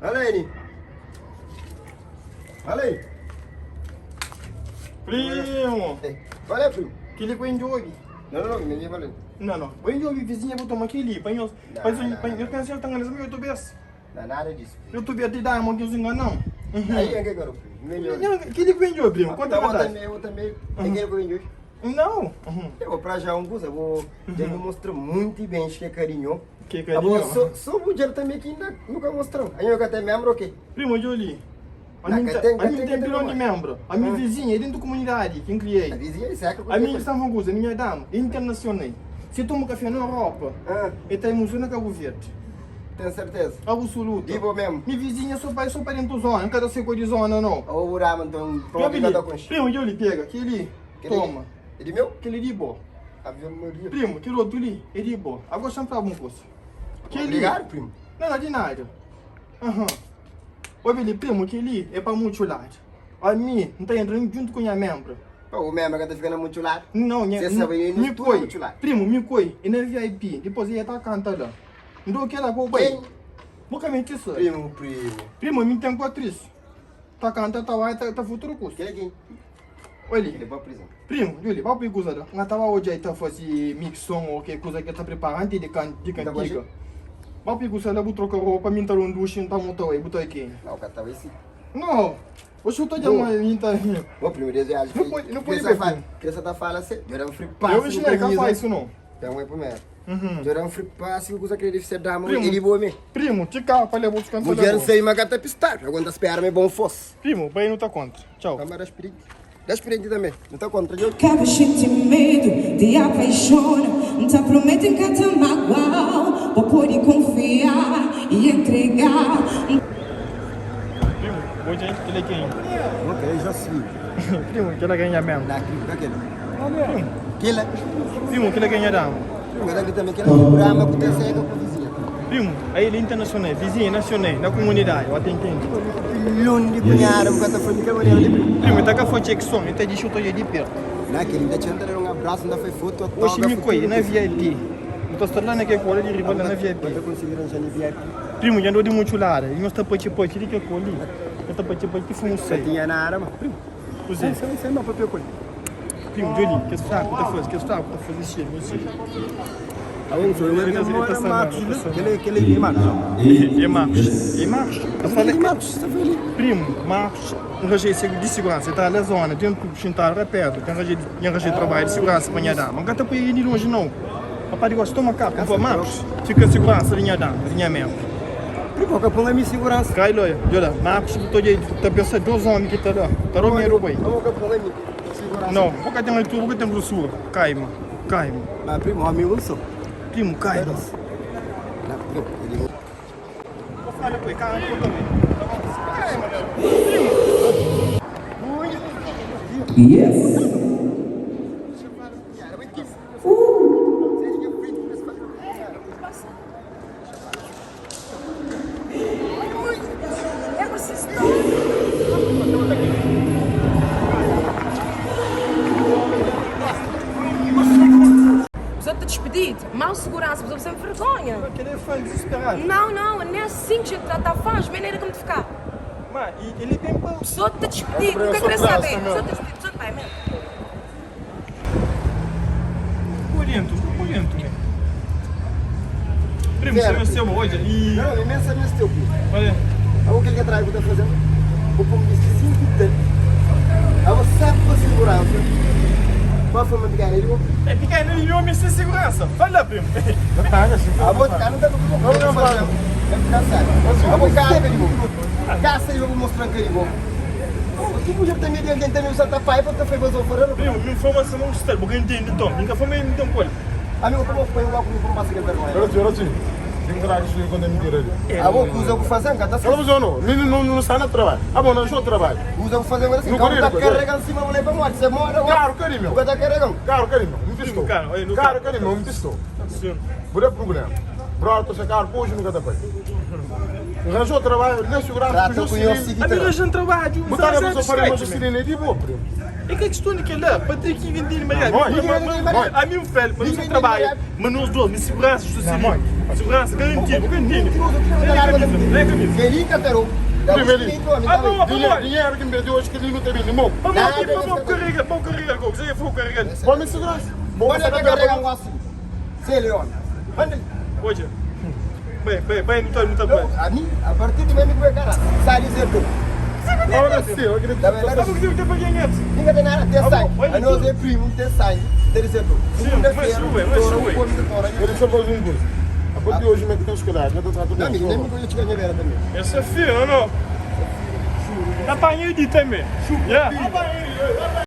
Olha aí. Olha aí. Primo! Olha, primo. Que ele põe jogo. Não, ninguém valeu. Não. Põe jogo vizinha, vou tomar aquele. Põe eu penso que eu no YouTube. Não, nada disso. YouTube te dá uma que eu não. Aí é que agora, primo. Melhor. Que ele põe jogo, primo. Quanto é verdade? Eu também. Ninguém põe hoje. Não. Eu vou pra já coisa, eu vou. Ele me mostrou muito bem, acho que é carinho. Que carinho? Só o dinheiro também que nunca mostrou. Aí eu até membro o quê? Primo, Jolie. A minha tem bilhão de membros. A minha vizinha, dentro da comunidade, quem criei. A vizinha é seca. A minha está uma coisa, a minha dama, internacional. Se toma café na Europa, e tem museu na Cabo Verde. Tem certeza? Absoluto. Digo mesmo. Minha vizinha só parente da zona, não quero ser coisa de zona, não. O Urama, então, primo, Jolie, pega, aquele, toma. Ele meu? Aquele de boa. Avião Maria. Primo, aquele outro ali, é de boa. Agora chama para alguma coisa. Obrigado, primo. Não, de nada. Ô, Billy, primo, aquele é para muito lado. A mim, não está entrando junto com a minha membro. O membro que está ficando muito lado? Não, você sabe, me coi. Primo, me coi. E na VIP, depois ele está cantando. Não quero lá, vou bem. Nunca me disse. Primo. Primo, me tem 4 isso. Está cantando, está futuro curso. Que é quem? Olha. Ele vai à prisão. Primo, Júlio, vai para a coisa. Não estava hoje aí, está fazendo mixão ou que coisa que está preparando de cantiga. Vai para a coisa, ela troca roupa, me entrou um duche, então montou aí, botou aqui. Não, o cara estava assim. Não. Você chutou de uma minta. O primeiro desviado. Não pode ver. Que você tá falando assim, eu era um free pass. Eu ensinei que faz isso não. Então é primeiro. Eu era um free pass, que coisa que ele deve dar, mas Primo, ele boa mesmo. Primo, tica, para levar os cantos. Mulher sei, mas gata pistar. Aguenta esperar, é bom fosse. Primo, vai não tá contra. Tchau. Câmara espírito. Dá espírito também. Não tá contra, eu. Acaba cheio de medo, te apaixona. Não te prometem que te magoar. Vou poder confiar e entregar. Hoje ele é quem? Ok, já sei. Primo, que ele ganha mesmo. Daquele. Primo, que ele ganha dama. Primo, daqui também que ele programa que tem cega com a vizinha. Primo, aí ele é internacional, vizinha nacional, na comunidade, eu até entendo. Filhão de cunhada, porque tá falando que é maneira de primo. Primo, está com a foto de som, ele de chuto de perto. Naquele, ainda tinha um abraço, ainda foi foto. Hoje me coi, na VIP. Então está lá naquele cola de rival na VIP. Quando conseguiram já na VIP. Primo, já andou de muito lado, ele não está para tipo, ele que colhe. Ele está para tipo, que foi um sei. Tinha na área, mas primo. Você. Você não papel colhe. Primo, Jolie, que saco tá fazendo, que saco tá fazendo isso, você. Aonde foi? Ele é Marcos, ele é Marcos. É Marcos. É Marcos? Eu falei Marcos, está feliz. Primo, Marcos, arranjei de segurança, está na zona, dentro do chintar, é perto, arranjei trabalho de segurança para minha dama. Não está para ir de longe não. Papai gosta, toma cá, por favor, Marcos. Fica a segurança da minha dama, da minha mesmo. Primo, que põe a minha segurança. Cai, olha, Marcos, estou a pensar 2 homens que está lá. Está o meu boi. Não, vou cá ter uma tudo, vou ter uma sua. Cai, mano. Mas primo, amigo, não sou. Primo, cai, mano. Vou falar depois, cara, eu também. Yes. Despedido, mau segurança, mas sem vergonha. Aquele é fã desesperado. Não, não é assim que trata fãs, maneira como te ficar. Mas ele tem pão. Pessoa te despedido, nunca queria saber. Pessoa te despedido, pessoa te vai mesmo. Corrento mesmo. Primo, você é seu hoje e... Não, imensamente teu filho. Olha. O que ele atrás que está fazendo? O como disse 5 tanto. A você sabe para segurança. Qual foi o meu pequeno? Ele é pequeno, ele viu sem segurança. Vai lá, primo. A vou ficar, não dá para não fazer. É ficar sério. A vou ficar, ele caça e eu vou mostrar que ele vou. Tu podia ter medo de alguém ter me usado a pai para ter feito o fora. Primo, me informação não está, porque eu entendo então. Nunca foi meio então coisa. Amigo, como foi o álcool para passar que vergonha? Eu sim. Tem que trazer isso quando é mentira ali. A vou usar o que fazer, cara. Não está no trabalho. Ah, bom, não estou no trabalho. Usa o que fazer assim. Não está carregando cima, vou levar morte. Você mora agora. Claro, carinho. O que está carregando? Claro, carinho. Não pistou. Claro, carinho, não pistou. Por é problema. Pronto, você caro, hoje nunca está bem. Arranjou trabalho, nem segurança, Trata com o a minha gente trabalha. Botaram a pessoa para ir no cinema e de boa, primo. É que a questão é que lá, para ter que vender Maria. Não, A mim o fel, mas não trabalho. Mas nós dois, de segurança, segurança garantido, garantido. Não é camisa. Feliz Catarão. Dinheiro que me deu hoje que ele não teve nem mão. Vamos aqui, vamos carregar, Gogo. Você foi carregar. Vamos segurança. Olha a carregar um assim. Sei, Leon. Hoje. Bem, não está bem. A mim, a partir do momento que eu cara, sai dizer tudo. Agora sim, eu acredito. Sabe o que tem para ganhar? Ninguém tem nada, tem sai. A nós é primo, tem sai. Tem dizer tudo. Ele só faz um curso. A partir de hoje, como é que tem escolhido? Já está tratando Não, nem me conheço que ganhei também. Essa é filha, não? Apanhei de também.